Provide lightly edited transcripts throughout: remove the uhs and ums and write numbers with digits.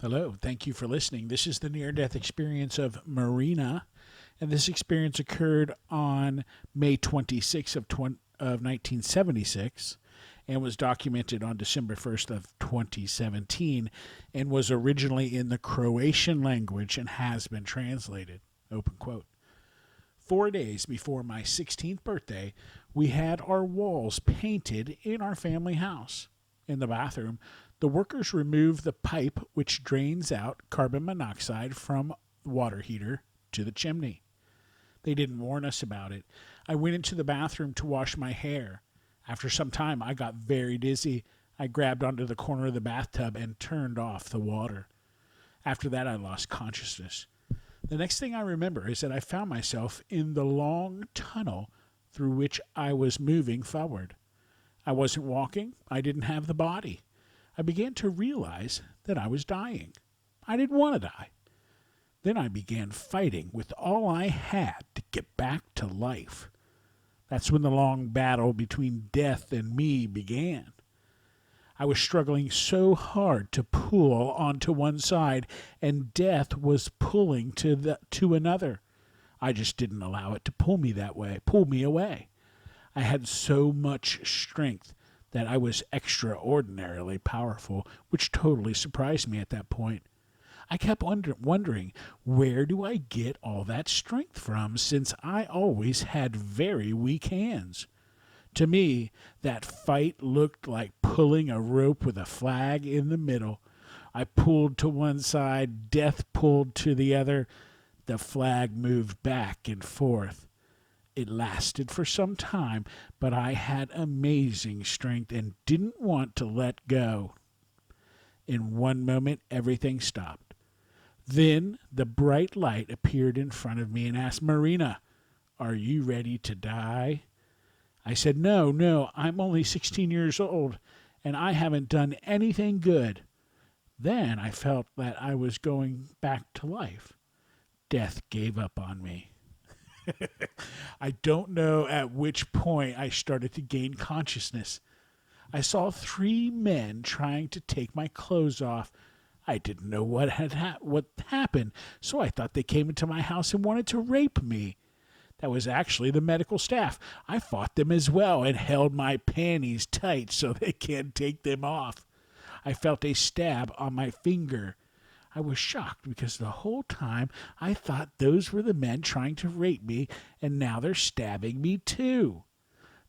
Hello, thank you for listening. This is the near death experience of Marina, and this experience occurred on May 26th of 1976 and was documented on December 1st of 2017 and was originally in the Croatian language and has been translated. Open quote. 4 days before my 16th birthday, we had our walls painted in our family house. In the bathroom, the workers removed the pipe which drains out carbon monoxide from the water heater to the chimney. They didn't warn us about it. I went into the bathroom to wash my hair. After some time, I got very dizzy. I grabbed onto the corner of the bathtub and turned off the water. After that, I lost consciousness. The next thing I remember is that I found myself in the long tunnel through which I was moving forward. I wasn't walking. I didn't have the body. I began to realize that I was dying. I didn't want to die. Then I began fighting with all I had to get back to life. That's when the long battle between death and me began. I was struggling so hard to pull onto one side, and death was pulling to another. I just didn't allow it to pull me away. I had so much strength that I was extraordinarily powerful, which totally surprised me at that point. I kept wondering, where do I get all that strength from, since I always had very weak hands? To me, that fight looked like pulling a rope with a flag in the middle. I pulled to one side, death pulled to the other. The flag moved back and forth. It lasted for some time, but I had amazing strength and didn't want to let go. In one moment, everything stopped. Then the bright light appeared in front of me and asked, "Marina, are you ready to die?" I said, No, I'm only 16 years old, and I haven't done anything good. Then I felt that I was going back to life. Death gave up on me. I don't know at which point I started to gain consciousness. I saw three men trying to take my clothes off. I didn't know what happened, so I thought they came into my house and wanted to rape me. That was actually the medical staff. I fought them as well and held my panties tight so they can't take them off. I felt a stab on my finger. I was shocked because the whole time I thought those were the men trying to rape me, and now they're stabbing me too.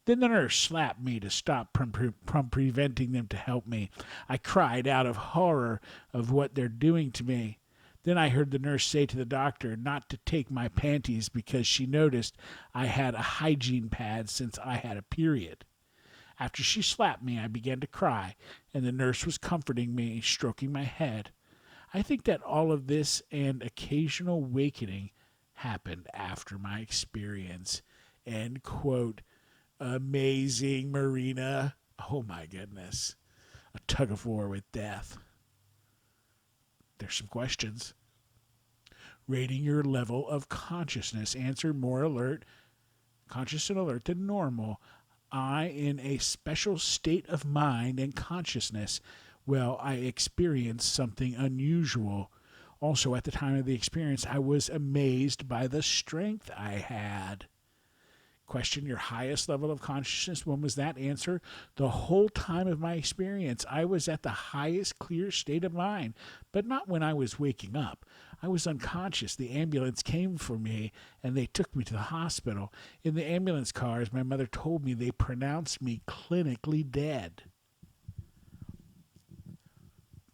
Then the nurse slapped me to stop from preventing them to help me. I cried out of horror of what they're doing to me. Then I heard the nurse say to the doctor not to take my panties because she noticed I had a hygiene pad since I had a period. After she slapped me, I began to cry, and the nurse was comforting me, stroking my head. I think that all of this and occasional awakening happened after my experience. End quote. Amazing, Marina. Oh my goodness. A tug of war with death. There's some questions. Rating your level of consciousness. Answer: more alert, conscious and alert than normal. I in a special state of mind and consciousness. Well, I experienced something unusual. Also, at the time of the experience, I was amazed by the strength I had. Question: your highest level of consciousness. When was that? Answer: the whole time of my experience, I was at the highest clear state of mind, but not when I was waking up. I was unconscious. The ambulance came for me, and they took me to the hospital. In the ambulance cars, my mother told me they pronounced me clinically dead.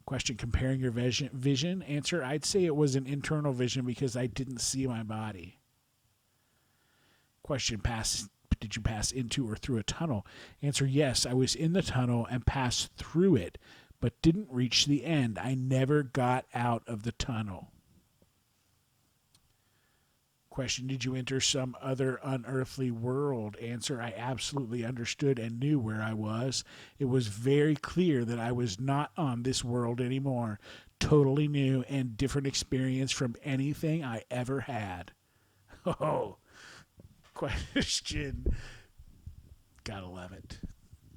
Question: comparing your vision. Answer: I'd say it was an internal vision because I didn't see my body. Question: did you pass into or through a tunnel? Answer: yes, I was in the tunnel and passed through it, but didn't reach the end. I never got out of the tunnel. Question: did you enter some other unearthly world? Answer: I absolutely understood and knew where I was. It was very clear that I was not on this world anymore. Totally new and different experience from anything I ever had. Oh, question. Gotta love it.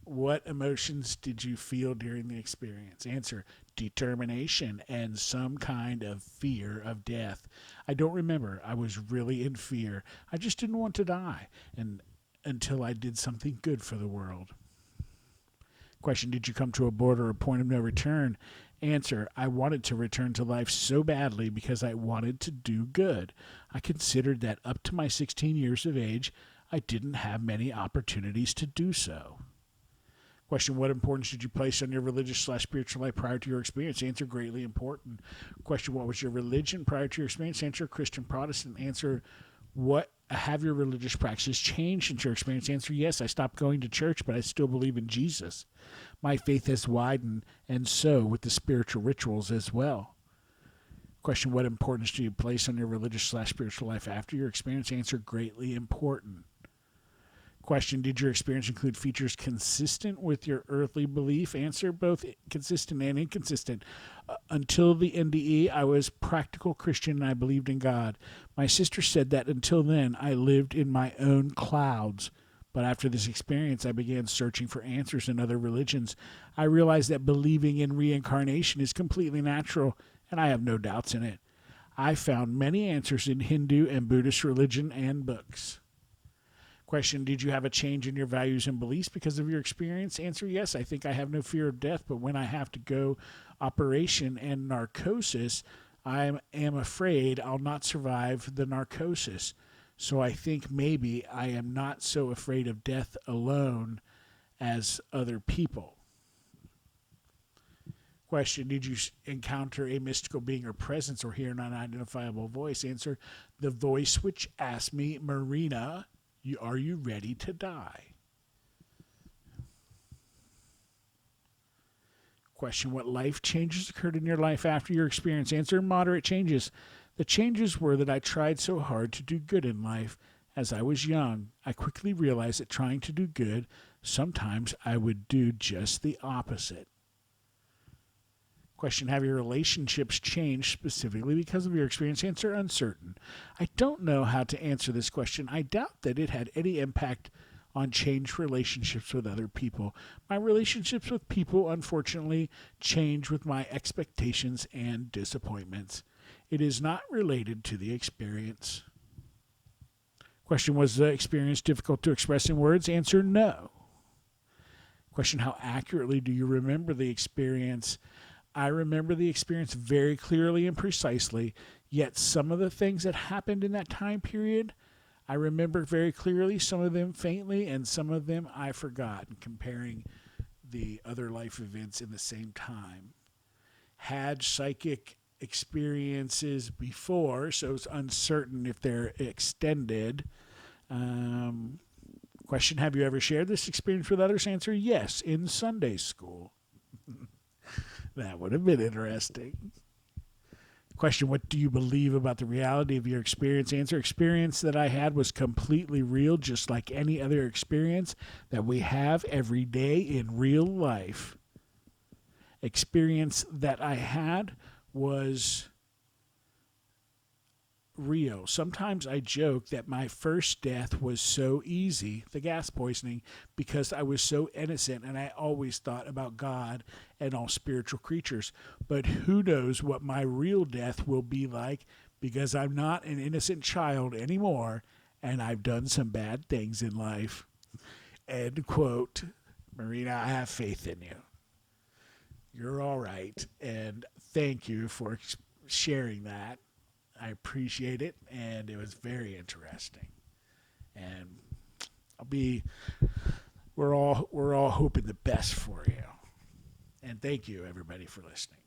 What emotions did you feel during the experience? Answer, determination and some kind of fear of death. I don't remember. I was really in fear. I just didn't want to die and until I did something good for the world. Question, did you come to a border or point of no return? Answer, I wanted to return to life so badly because I wanted to do good. I considered that up to my 16 years of age, I didn't have many opportunities to do so. Question, what importance did you place on your religious/spiritual life prior to your experience? Answer, greatly important. Question, what was your religion prior to your experience? Answer, Christian Protestant. Answer, what have your religious practices changed since your experience? Answer, yes, I stopped going to church, but I still believe in Jesus. My faith has widened, and so with the spiritual rituals as well. Question, what importance do you place on your religious/spiritual life after your experience? Answer, greatly important. Question, did your experience include features consistent with your earthly belief? Answer, both consistent and inconsistent. Until the NDE, I was practical Christian and I believed in God. My sister said that until then, I lived in my own clouds. But after this experience, I began searching for answers in other religions. I realized that believing in reincarnation is completely natural, and I have no doubts in it. I found many answers in Hindu and Buddhist religion and books. Question, did you have a change in your values and beliefs because of your experience? Answer, yes, I think I have no fear of death, but when I have to go operation and narcosis, I am afraid I'll not survive the narcosis. So I think maybe I am not so afraid of death alone as other people. Question, did you encounter a mystical being or presence or hear an unidentifiable voice? Answer, the voice which asked me, Marina, are you ready to die? Question, what life changes occurred in your life after your experience? Answer, moderate changes. The changes were that I tried so hard to do good in life. As I was young, I quickly realized that trying to do good, sometimes I would do just the opposite. Question, have your relationships changed specifically because of your experience? Answer, uncertain. I don't know how to answer this question. I doubt that it had any impact on changed relationships with other people. My relationships with people, unfortunately, change with my expectations and disappointments. It is not related to the experience. Question, was the experience difficult to express in words? Answer, no. Question, how accurately do you remember the experience? I remember the experience very clearly and precisely, yet some of the things that happened in that time period, I remember very clearly, some of them faintly, and some of them I forgot, comparing the other life events in the same time. Had psychic experiences before, so it's uncertain if they're extended. Question, have you ever shared this experience with others? Answer, yes, in Sunday school. That would have been interesting. Question, what do you believe about the reality of your experience? Answer, experience that I had was completely real, just like any other experience that we have every day in real life. Experience that I had was real. Sometimes I joke that my first death was so easy, the gas poisoning, because I was so innocent and I always thought about God and all spiritual creatures. But who knows what my real death will be like, because I'm not an innocent child anymore and I've done some bad things in life. End quote. Marina, I have faith in you. You're all right. And thank you for sharing that. I appreciate it, and it was very interesting. And we're all hoping the best for you. And thank you, everybody, for listening.